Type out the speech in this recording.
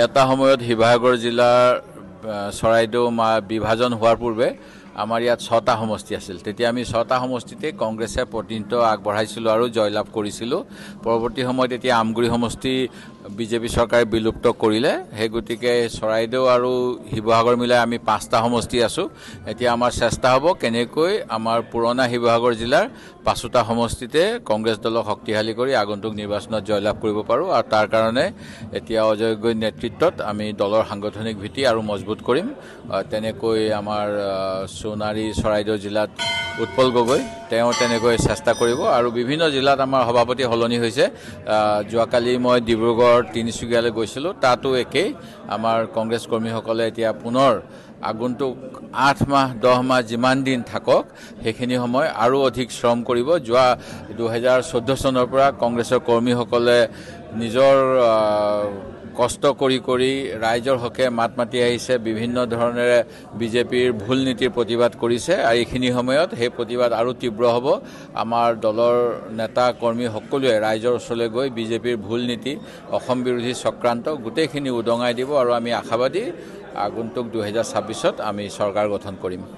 এটা সময়ত শিৱসাগৰ জিলাৰ চৰাইদেউ বিভাজন হোৱাৰ পূৰ্বে আমাৰ ইয়াত 6টা সমষ্টি আছিল। তেতিয়া আমি 6টা সমষ্টিতে কংগ্ৰেছে প্ৰতিনিধিত্ব আগবঢ়াইছিলোঁ আৰু জয়লাভ কৰিছিলোঁ। পৰৱৰ্তী সময়ত এতিয়া আমগুৰি সমষ্টি বিজেপি চৰকাৰে বিলুপ্ত কৰিলে। সেই গতিকে চৰাইদেউ আৰু শিৱসাগৰ মিলাই আমি 5টা সমষ্টি আছোঁ। এতিয়া আমাৰ চেষ্টা হ'ব কেনেকৈ আমাৰ পুৰণা শিৱসাগৰ জিলাৰ 5টা সমষ্টিতে কংগ্ৰেছ দলক শক্তিশালী কৰি আগন্তুক নিৰ্বাচনত জয়লাভ কৰিব পাৰোঁ। আৰু তাৰ কাৰণে এতিয়া অজয় গগৈৰ নেতৃত্বত আমি দলৰ সাংগঠনিক ভিত্তি আৰু মজবুত কৰিম। তেনেকৈ আমাৰ সোণাৰী চৰাইদেউ জিলাত উৎপল গগৈ তেওঁ তেনেকৈ চেষ্টা কৰিব আৰু বিভিন্ন জিলাত আমাৰ সভাপতি সলনি হৈছে। যোৱাকালি মই ডিব্ৰুগড় তিনিচুকীয়ালৈ গৈছিলোঁ, তাতো একেই। আমাৰ কংগ্ৰেছ কৰ্মীসকলে এতিয়া পুনৰ আগন্তুক 8 মাহ 10 মাহ যিমান দিন থাকক সেইখিনি সময় আৰু অধিক শ্ৰম কৰিব। যোৱা 2014 চনৰ পৰা কংগ্ৰেছৰ কৰ্মীসকলে নিজৰ কষ্ট কৰি ৰাইজৰ হকে মাত মাতি আহিছে, বিভিন্ন ধৰণেৰে বিজেপিৰ ভুল নীতিৰ প্ৰতিবাদ কৰিছে আৰু এইখিনি সময়ত সেই প্ৰতিবাদ আৰু তীব্ৰ হ'ব। আমাৰ দলৰ নেতা কৰ্মী সকলোৱে ৰাইজৰ ওচৰলৈ গৈ বিজেপিৰ ভুল নীতি, অসম বিৰোধী চক্ৰান্ত গোটেইখিনি উদঙাই দিব আৰু আমি আশাবাদী আগন্তুক 2026ত আমি চৰকাৰ গঠন কৰিম।